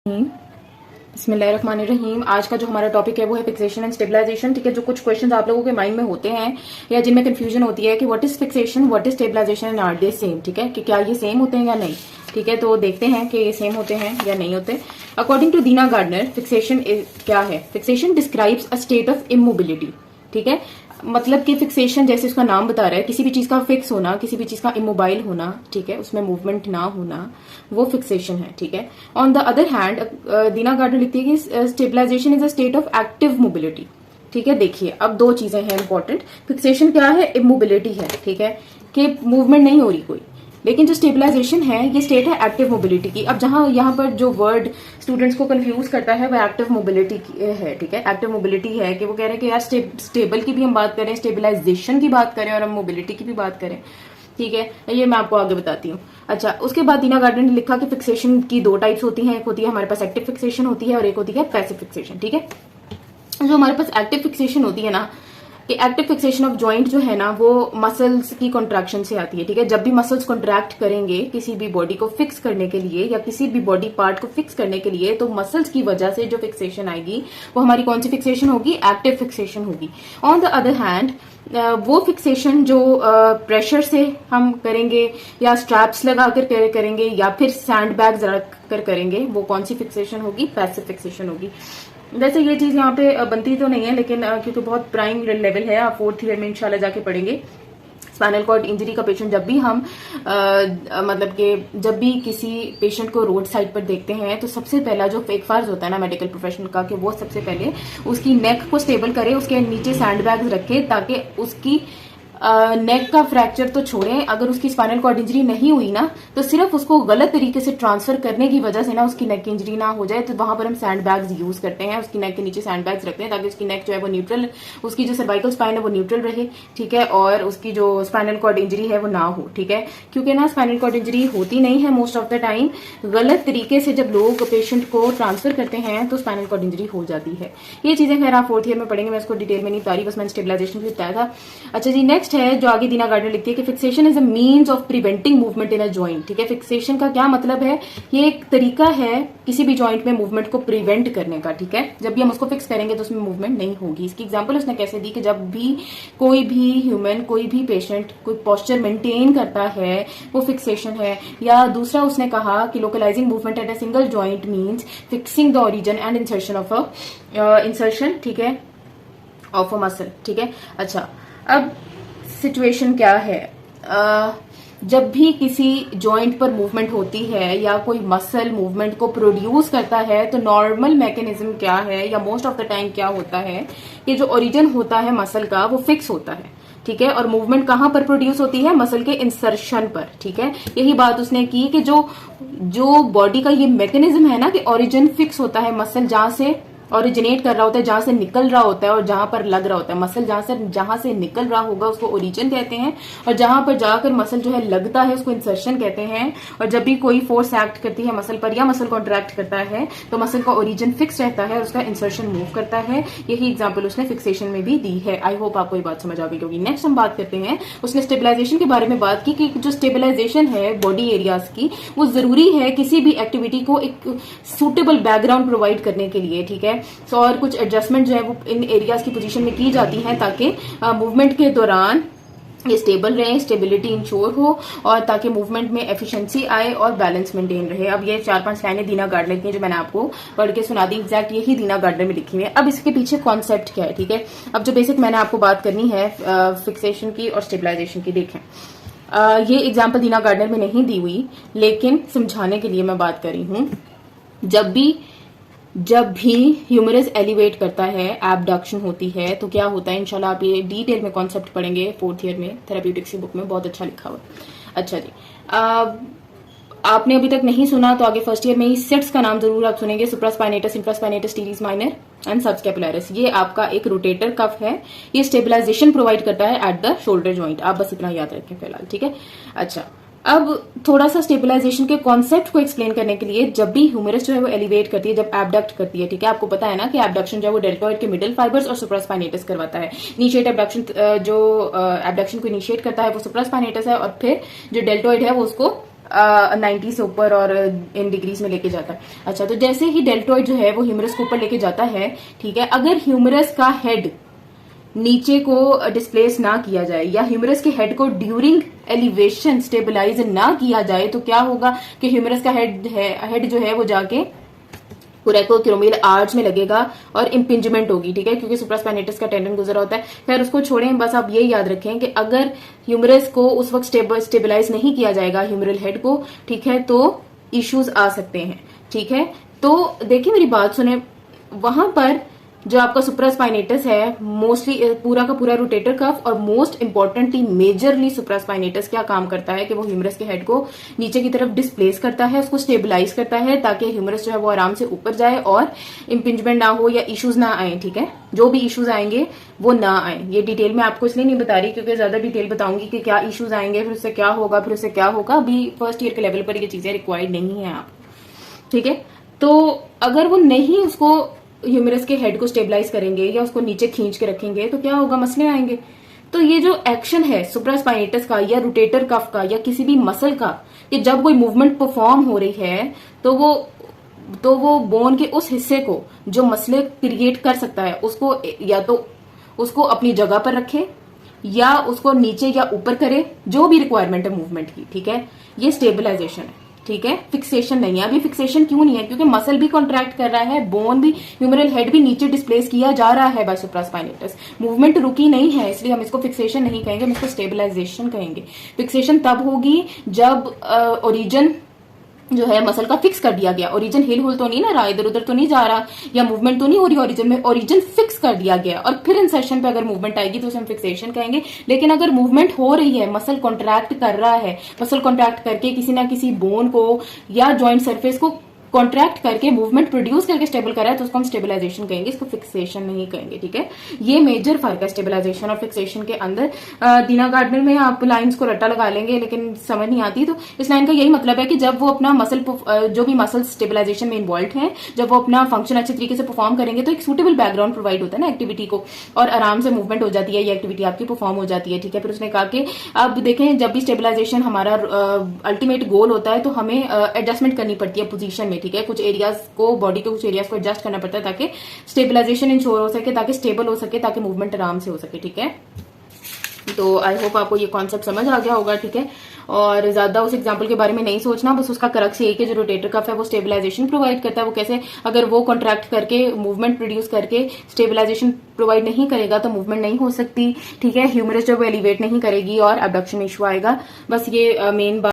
बिस्मिल्लाहिर्रहमानिर्रहीम। आज का जो हमारा टॉपिक है वो है फिक्सेशन एंड स्टेबलाइजेशन। ठीक है, जो कुछ क्वेश्चंस आप लोगों के माइंड में होते हैं या जिनमें कंफ्यूजन होती है कि what is fixation, what is stabilization and are they same. ठीक है, कि क्या ये सेम होते हैं या नहीं। ठीक है, तो देखते हैं कि ये सेम होते हैं या नहीं होते। According to Dina Gardner, fixation क्या है? Fixation describes a state of immobility. ठीक है, मतलब कि फिक्सेशन जैसे उसका नाम बता रहा है, किसी भी चीज का फिक्स होना, किसी भी चीज का इमोबाइल होना, ठीक है, उसमें मूवमेंट ना होना, वो फिक्सेशन है। ठीक है, on the other hand Dina Gardner लिखती है कि stabilization is a state of active mobility. ठीक है, देखिए अब दो चीजें हैं इंपॉर्टेंट। फिक्सेशन क्या है? इमोबिलिटी है। ठीक है, कि मूवमेंट नहीं हो रही कोई। लेकिन जो स्टेबलाइजेशन है ये स्टेट है एक्टिव मोबिलिटी की। अब जहां यहाँ पर जो वर्ड स्टूडेंट्स को कंफ्यूज करता है वो एक्टिव मोबिलिटी है। ठीक है, एक्टिव मोबिलिटी है कि वो कह रहे हैं कि यार स्टेबल की भी हम बात करें, स्टेबलाइजेशन की बात करें और हम मोबिलिटी की भी बात करें। ठीक है, ये मैं आपको आगे बताती हूँ। अच्छा, उसके बाद दीना गार्डनर ने लिखा कि फिक्सेशन की दो टाइप्स होती हैं। एक होती है हमारे पास एक्टिव फिक्सेशन होती है और एक होती है पैसिव फिक्सेशन। ठीक है, जो हमारे पास एक्टिव फिक्सेशन होती है ना, कि एक्टिव फिक्सेशन ऑफ जॉइंट जो है ना वो मसल्स की कॉन्ट्रैक्शन से आती है। ठीक है, जब भी मसल्स कॉन्ट्रैक्ट करेंगे किसी भी बॉडी को फिक्स करने के लिए या किसी भी बॉडी पार्ट को फिक्स करने के लिए, तो मसल्स की वजह से जो फिक्सेशन आएगी वो हमारी कौन सी फिक्सेशन होगी? एक्टिव फिक्सेशन होगी। ऑन द अदर हैंड वो फिक्सेशन जो प्रेशर से हम करेंगे या स्ट्रैप्स लगाकर करेंगे या फिर सैंड बैग्स रख कर करेंगे, वो कौन सी फिक्सेशन होगी? पैसिव फिक्सेशन होगी। वैसे ये चीज यहाँ पे बनती तो नहीं है, लेकिन क्योंकि बहुत प्राइम लेवल है, आप फोर्थ ईयर में इंशाल्लाह जाके पढ़ेंगे। स्पाइनल कॉर्ड इंजरी का पेशेंट जब भी हम मतलब कि जब भी किसी पेशेंट को रोड साइड पर देखते हैं तो सबसे पहला जो फेक फार्ज होता है ना मेडिकल प्रोफेशनल का, कि वो सबसे पहले उसकी नेक को स्टेबल करे, उसके नीचे सैंड बैग्स रखे ताकि उसकी नेक का फ्रैक्चर तो छोड़ें, अगर उसकी स्पाइनल कॉर्ड इंजरी नहीं हुई ना तो सिर्फ उसको गलत तरीके से ट्रांसफर करने की वजह से ना उसकी नेक इंजरी ना हो जाए, तो वहां पर हम सैंड बैग्स यूज करते हैं। उसकी नेक के नीचे सैंड बैग्स रखते हैं ताकि उसकी नेक जो है वो न्यूट्रल, उसकी जो सर्वाइकल स्पाइन है वो न्यूट्रल रहे। ठीक है, और उसकी जो स्पाइनल कॉर्ड इंजरी है वो ना हो। ठीक है, क्योंकि ना स्पाइनल कॉर्ड इंजरी होती नहीं है मोस्ट ऑफ द टाइम, गलत तरीके से जब लोग पेशेंट को ट्रांसफर करते हैं तो स्पाइनल कॉर्ड इंजरी हो जाती है। ये चीजें खैर आप फोर्थ ईयर में पढ़ेंगे, मैं इसको डिटेल में नहीं बता रही, बस मैंने स्टेबलाइजेशन भी बताया था। अच्छा जी, नेक्स्ट है जो आगे दीना गार्डनर लिखती है कि fixation is a means of preventing movement in a joint. ठीक है, फिक्सेशन का क्या मतलब है? ये एक तरीका है किसी भी जॉइंट में मूवमेंट को प्रिवेंट करने का। ठीक है, जब भी हम उसको फिक्स करेंगे तो उसमें मूवमेंट नहीं होगी। इसकी एग्जांपल उसने कैसे दी कि जब भी कोई भी ह्यूमन, कोई भी पेशेंट कोई पोस्चर मेंटेन करता है वो फिक्सेशन है। या दूसरा उसने कहा कि localizing movement at a single joint means fixing the origin and insertion of insertion, ठीक है, ऑफ अ मसल। ठीक है, अच्छा अब सिचुएशन क्या है? जब भी किसी जॉइंट पर मूवमेंट होती है या कोई मसल मूवमेंट को प्रोड्यूस करता है तो नॉर्मल मैकेनिज्म क्या है या मोस्ट ऑफ द टाइम क्या होता है कि जो ओरिजिन होता है मसल का वो फिक्स होता है। ठीक है, और मूवमेंट कहां पर प्रोड्यूस होती है? मसल के इंसर्शन पर। ठीक है, यही बात उसने की कि जो बॉडी का ये मैकेनिज्म है ना कि ओरिजिन फिक्स होता है, मसल जहां से ओरिजिनेट कर रहा होता है, जहां से निकल रहा होता है और जहां पर लग रहा होता है। मसल जहां से निकल रहा होगा उसको ओरिजिन कहते हैं, और जहां पर जाकर मसल जो है लगता है उसको इंसर्शन कहते हैं। और जब भी कोई फोर्स एक्ट करती है मसल पर या मसल कॉन्ट्रैक्ट करता है तो मसल का ओरिजिन फिक्स रहता है और उसका इंसर्शन मूव करता है। यही एग्जाम्पल उसने फिक्सेशन में भी दी है। आई होप आपको ये बात समझ आ गई होगी। नेक्स्ट हम बात करते हैं, उसने स्टेबलाइजेशन के बारे में बात की कि जो स्टेबलाइजेशन है बॉडी एरियाज की वो जरूरी है किसी भी एक्टिविटी को एक सुटेबल बैकग्राउंड प्रोवाइड करने के लिए। ठीक है, और कुछ एडजस्टमेंट जो है वो इन एरियाज की पोजीशन में की जाती हैं ताकि मूवमेंट के दौरान ये स्टेबल रहे, स्टेबिलिटी इंश्योर हो और ताकि मूवमेंट में एफिशिएंसी आए और बैलेंस मेंटेन रहे। अब ये 4-5 लाइनें दीना गार्डनर की हैं जो मैंने आपको पढ़ के सुना दी, एग्जैक्ट यही दीना गार्डनर में लिखी हुई है। अब इसके पीछे कॉन्सेप्ट क्या है? ठीक है, अब जो बेसिक मैंने आपको बात करनी है फिक्सेशन की और स्टेबलाइजेशन की, देखें ये एग्जाम्पल दीना गार्डनर में नहीं दी हुई लेकिन समझाने के लिए मैं बात कर रही हूं। जब भी ह्यूमरस एलिवेट करता है, एबडक्शन होती है, तो क्या होता है? इंशाल्लाह आप ये डिटेल में कॉन्सेप्ट पढ़ेंगे फोर्थ ईयर में, थेराप्यूटिक्स की बुक में बहुत अच्छा लिखा हुआ है। अच्छा जी, आपने अभी तक नहीं सुना तो आगे फर्स्ट ईयर में ही सेट्स का नाम जरूर आप सुनेंगे, supraspinatus, infraspinatus, teres minor and subscapularis. ये आपका एक रोटेटर कफ है, ये स्टेबलाइजेशन प्रोवाइड करता है एट द शोल्डर जॉइंट। आप बस इतना याद रखें फिलहाल। ठीक है, अच्छा अब थोड़ा सा स्टेबलाइजेशन के कॉन्सेप्ट को एक्सप्लेन करने के लिए, जब भी ह्यूमरस जो है वो एलिवेट करती है, जब एबडक्ट करती है, ठीक है, आपको पता है ना कि एबडक्शन जो है वो डेल्टॉइड के मिडल फाइबर्स और सुप्रास्पाइनेटस करवाता है। इनिशिएट एबडक्शन, जो एबडक्शन को इनिशिएट करता है वो सुप्रास्पाइनेटस है और फिर जो डेल्टॉइड है वो उसको 90 से ऊपर और इन डिग्रीज में लेके जाता है। अच्छा, तो जैसे ही डेल्टोइड जो है वो ह्यूमरस को ऊपर लेके जाता है, ठीक है, अगर ह्यूमरस का हेड नीचे को डिस्प्लेस ना किया जाए या ह्यूमरस के हेड को ड्यूरिंग एलिवेशन स्टेबलाइज ना किया जाए, तो क्या होगा कि ह्यूमरस का हेड जो है वो जाके कोरेकोक्रोमियल आर्च में लगेगा और इम्पिंजमेंट होगी, ठीक है, क्योंकि सुप्रास्पाइनेटस का टेंडन गुजरा होता है। खैर उसको छोड़ें, बस आप ये याद रखें कि अगर ह्यूमरस को उस वक्त स्टेबलाइज नहीं किया जाएगा ह्यूमरल हेड को, ठीक है, तो इश्यूज आ सकते हैं, ठीक है। तो देखिए मेरी बात सुने, वहां पर जो आपका सुप्रास्पाइनेटस है, मोस्टली पूरा का पूरा रोटेटर कफ और मोस्ट इंपॉर्टेंटली मेजरली सुप्रास्पाइनेटस क्या काम करता है कि वो ह्यूमरस के हेड को नीचे की तरफ डिस्प्लेस करता है, उसको स्टेबलाइज करता है ताकि ह्यूमरस जो है वो आराम से ऊपर जाए और इम्पिंजमेंट ना हो या इश्यूज ना आए, ठीक है, जो भी इश्यूज आएंगे वो ना आए। ये डिटेल में आपको इसलिए नहीं बता रही क्योंकि ज्यादा डिटेल बताऊंगी कि क्या इश्यूज आएंगे, फिर उससे क्या होगा, फिर उससे क्या होगा। अभी फर्स्ट ईयर के लेवल पर ये चीजें रिक्वायर्ड नहीं है आप, ठीक है। तो अगर वो नहीं उसको ह्यूमरस के हेड को स्टेबलाइज करेंगे या उसको नीचे खींच के रखेंगे तो क्या होगा, मसले आएंगे। तो ये जो एक्शन है सुप्रास्पाइनेटस का या रोटेटर कफ का या किसी भी मसल का, कि जब कोई मूवमेंट परफॉर्म हो रही है तो वो बोन के उस हिस्से को जो मसले क्रिएट कर सकता है उसको या तो उसको अपनी जगह पर रखे या उसको नीचे या ऊपर करे, जो भी रिक्वायरमेंट है मूवमेंट की, ठीक है, ये स्टेबलाइजेशन है, ठीक है, फिक्सेशन नहीं है। अभी फिक्सेशन क्यों नहीं है, क्योंकि मसल भी कॉन्ट्रैक्ट कर रहा है, बोन भी, ह्यूमरल हेड भी नीचे डिस्प्लेस किया जा रहा है बाय सुप्रास्पाइनेटस, मूवमेंट रुकी नहीं है, इसलिए हम इसको फिक्सेशन नहीं कहेंगे, हम इसको स्टेबलाइजेशन कहेंगे। फिक्सेशन तब होगी जब ओरिजिन जो है मसल का फिक्स कर दिया गया, ओरिजिन हिल हुल तो नहीं ना रहा, इधर उधर तो नहीं जा रहा या मूवमेंट तो नहीं हो रही ओरिजिन में, ओरिजिन फिक्स कर दिया गया और फिर इंसर्शन पे अगर मूवमेंट आएगी तो उसे हम फिक्सेशन कहेंगे। लेकिन अगर मूवमेंट हो रही है, मसल कॉन्ट्रैक्ट कर रहा है, मसल कॉन्ट्रैक्ट करके किसी ना किसी बोन को या जॉइंट सरफेस को कॉन्ट्रैक्ट करके मूवमेंट प्रोड्यूस करके स्टेबल कर रहा है, तो उसको हम स्टेबलाइजेशन कहेंगे, इसको फिक्सेशन नहीं कहेंगे, ठीक है। ये मेजर फर्क है स्टेबलाइजेशन और फिक्सेशन के अंदर। दीना गार्डनर में आप लाइंस को रट्टा लगा लेंगे लेकिन समझ नहीं आती, तो इस लाइन का यही मतलब है कि जब वो अपना मसल जो भी मसल स्टेबलाइजेशन में इन्वॉल्व है, जब वो अपना फंक्शन अच्छे तरीके से परफॉर्म करेंगे तो एक सूटेबल बैकग्राउंड प्रोवाइड होता है ना एक्टिविटी को, और आराम से मूवमेंट हो जाती है, ये एक्टिविटी आपकी परफॉर्म हो जाती है, ठीक है। फिर उसने कहा कि अब देखें, जब भी स्टेबलाइजेशन हमारा अल्टीमेट गोल होता है तो हमें एडजस्टमेंट करनी पड़ती है पोजीशन में, ठीक है, कुछ एरियाज को, बॉडी के कुछ एरियाज को एडजस्ट करना पड़ता है ताकि स्टेबलाइजेशन इंश्योर हो सके, ताकि स्टेबल हो सके, ताकि मूवमेंट आराम से हो सके, ठीक है। तो आई होप आपको ये कॉन्सेप्ट समझ आ गया होगा, ठीक है। और ज्यादा उस एग्जांपल के बारे में नहीं सोचना, बस उसका क्रक्स ये कि जो रोटेटर कफ है वो स्टेबलाइजेशन प्रोवाइड करता है, वो कैसे, अगर वो कॉन्ट्रैक्ट करके मूवमेंट प्रोड्यूस करके स्टेबलाइजेशन प्रोवाइड नहीं करेगा तो मूवमेंट नहीं हो सकती, ठीक है, ह्यूमरस जब वो एलिवेट नहीं करेगी और एबडक्शन में इशू आएगा। बस ये मेन बात